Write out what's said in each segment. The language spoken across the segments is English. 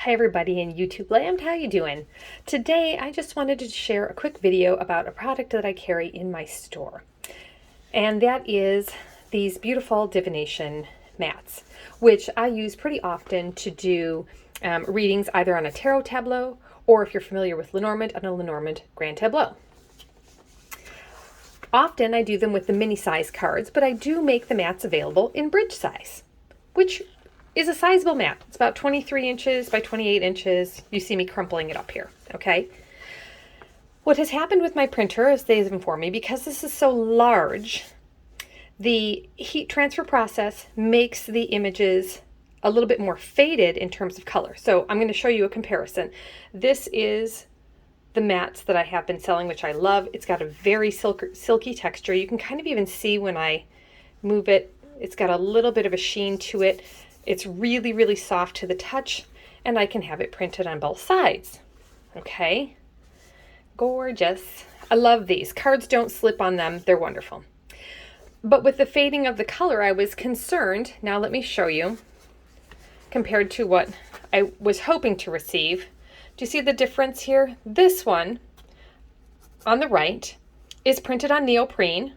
Hi everybody in YouTube land, how you doing? Today I just wanted to share a quick video about a product that I carry in my store. And that is these beautiful divination mats, which I use pretty often to do readings either on a tarot tableau or if you're familiar with Lenormand, on a Lenormand grand tableau. Often I do them with the mini size cards, but I do make the mats available in bridge size, which is a sizable mat. It's about 23 inches by 28 inches. You see me crumpling it up here, okay? What has happened with my printer, as they've informed me, because this is so large, the heat transfer process makes the images a little bit more faded in terms of color. So I'm going to show you a comparison. This is the mats that I have been selling, which I love. It's got a very silky texture. You can kind of even see when I move it, it's got a little bit of a sheen to it. It's really, really soft to the touch, and I can have it printed on both sides. Okay, gorgeous. I love these. Cards don't slip on them. They're wonderful. But with the fading of the color, I was concerned. Now let me show you, compared to what I was hoping to receive. Do you see the difference here? This one on the right is printed on neoprene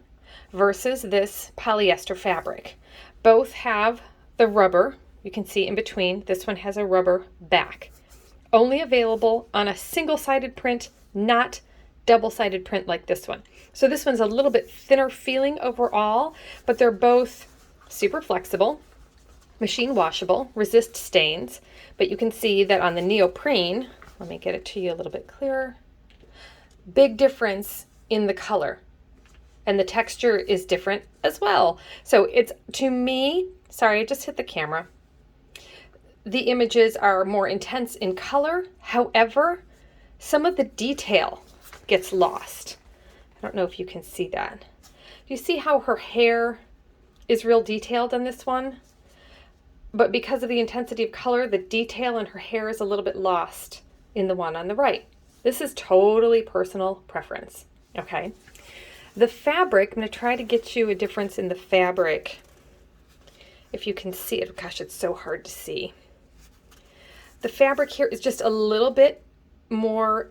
versus this polyester fabric. Both have the rubber, you can see in between. This one has a rubber back. Only available on a single-sided print, not double-sided print like this one. So this one's a little bit thinner feeling overall, but they're both super flexible, machine washable, resist stains. But you can see that on the neoprene, let me get it to you a little bit clearer, big difference in the color. And the texture is different as well. So it's, to me, sorry, I just hit the camera. The images are more intense in color. However, some of the detail gets lost. I don't know if you can see that. Do you see how her hair is real detailed on this one? But because of the intensity of color, the detail in her hair is a little bit lost in the one on the right. This is totally personal preference, okay? The fabric, I'm going to try to get you a difference in the fabric. If you can see it, gosh, it's so hard to see. The fabric here is just a little bit more,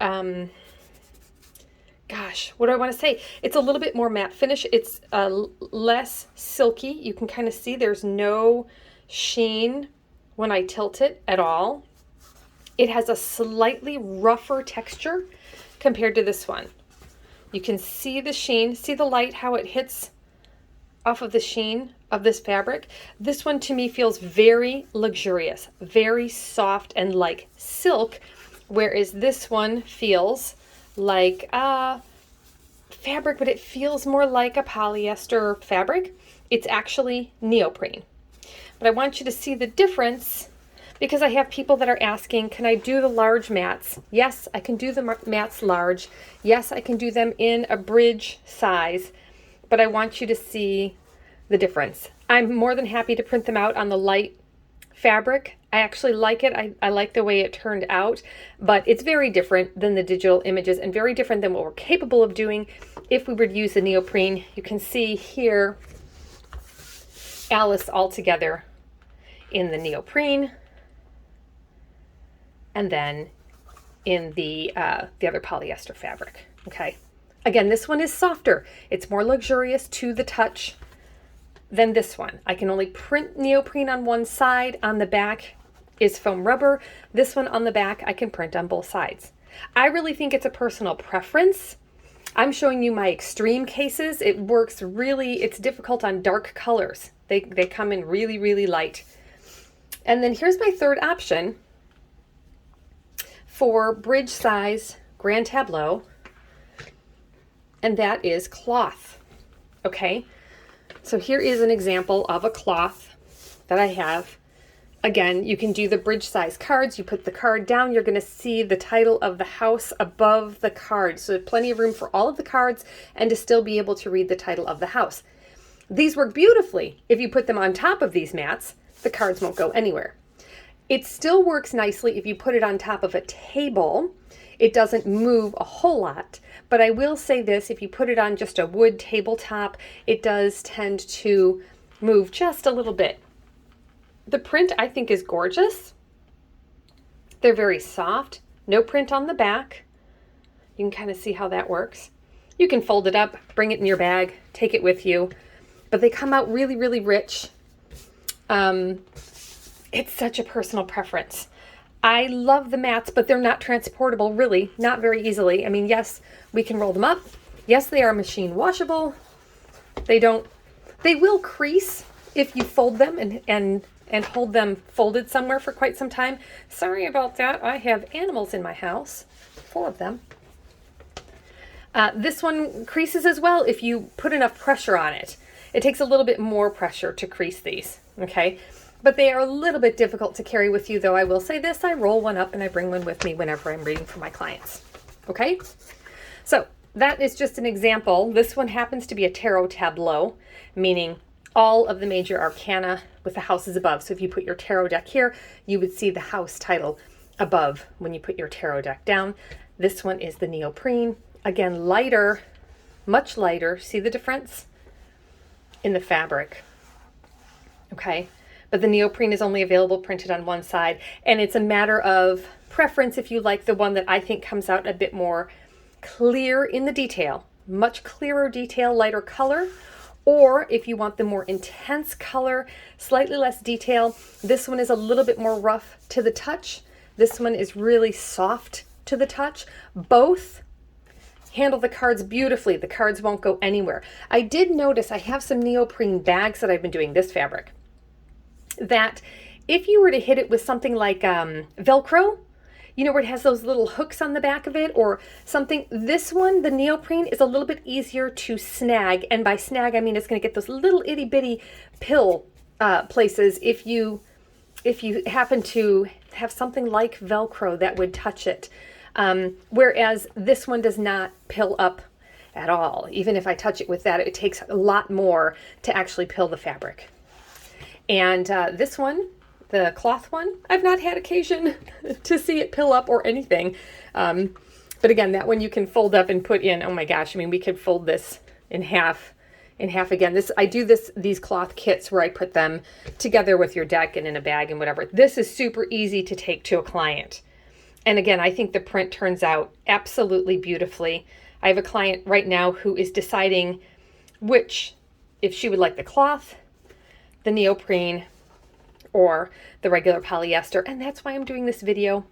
gosh, what do I want to say? It's a little bit more matte finish. It's less silky. You can kind of see there's no sheen when I tilt it at all. It has a slightly rougher texture compared to this one. You can see the sheen, see the light, how it hits off of the sheen of this fabric. This one to me feels very luxurious, very soft and like silk, whereas this one feels like fabric, but it feels more like a polyester fabric. It's actually neoprene. But I want you to see the difference because I have people that are asking, can I do the large mats? Yes, I can do the mats large. Yes, I can do them in a bridge size, but I want you to see the difference. I'm more than happy to print them out on the light fabric. I actually like it. I like the way it turned out, but it's very different than the digital images and very different than what we're capable of doing if we were to use the neoprene. You can see here Alice all together in the neoprene, and then in the other polyester fabric, okay? Again, this one is softer. It's more luxurious to the touch than this one. I can only print neoprene on one side. On the back is foam rubber. This one on the back, I can print on both sides. I really think it's a personal preference. I'm showing you my extreme cases. It works really, it's difficult on dark colors. They come in really, really light. And then here's my third option for bridge size grand tableau, and that is cloth, okay? So here is an example of a cloth that I have. Again, you can do the bridge size cards. You put the card down, you're gonna see the title of the house above the card. So plenty of room for all of the cards and to still be able to read the title of the house. These work beautifully. If you put them on top of these mats, the cards won't go anywhere. It still works nicely if you put it on top of a table. It doesn't move a whole lot, but I will say this, if you put it on just a wood tabletop, it does tend to move just a little bit. The print I think is gorgeous. They're very soft, no print on the back. You can kind of see how that works. You can fold it up, bring it in your bag, take it with you, but they come out really, really rich. It's such a personal preference. I love the mats, but they're not transportable, really, not very easily. I mean, yes, we can roll them up. Yes, they are machine washable. They will crease if you fold them and hold them folded somewhere for quite some time. Sorry about that. I have animals in my house, 4 of them. This one creases as well if you put enough pressure on it. It takes a little bit more pressure to crease these, okay? But they are a little bit difficult to carry with you, though I will say this, I roll one up and I bring one with me whenever I'm reading for my clients, okay? So that is just an example. This one happens to be a tarot tableau, meaning all of the major arcana with the houses above. So if you put your tarot deck here, you would see the house title above when you put your tarot deck down. This one is the neoprene. Again, lighter, much lighter. See the difference in the fabric, okay? But the neoprene is only available printed on one side, and it's a matter of preference if you like the one that I think comes out a bit more clear in the detail, much clearer detail, lighter color, or if you want the more intense color, slightly less detail. This one is a little bit more rough to the touch. This one is really soft to the touch. Both handle the cards beautifully. The cards won't go anywhere. I did notice I have some neoprene bags that I've been doing this fabric, that if you were to hit it with something like Velcro, you know, where it has those little hooks on the back of it or something, this one, the neoprene, is a little bit easier to snag. And by snag, I mean it's going to get those little itty bitty pill places if you happen to have something like Velcro that would touch it. Whereas this one does not pill up at all. Even if I touch it with that, it takes a lot more to actually pill the fabric. And this one, the cloth one, I've not had occasion to see it pill up or anything. But again, that one you can fold up and put in. Oh my gosh, I mean, we could fold this in half again. I do these cloth kits where I put them together with your deck and in a bag and whatever. This is super easy to take to a client. And again, I think the print turns out absolutely beautifully. I have a client right now who is deciding if she would like the cloth, the neoprene, or the regular polyester, and that's why I'm doing this video.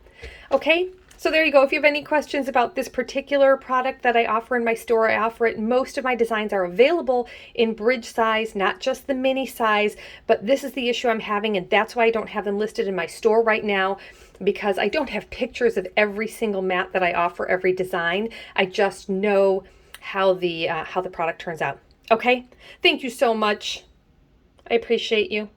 Okay, so there you go. If you have any questions about this particular product that I offer in my store, I offer it. Most of my designs are available in bridge size, not just the mini size, but this is the issue I'm having, and that's why I don't have them listed in my store right now, because I don't have pictures of every single mat that I offer, every design. I just know how the product turns out. Okay, thank you so much. I appreciate you.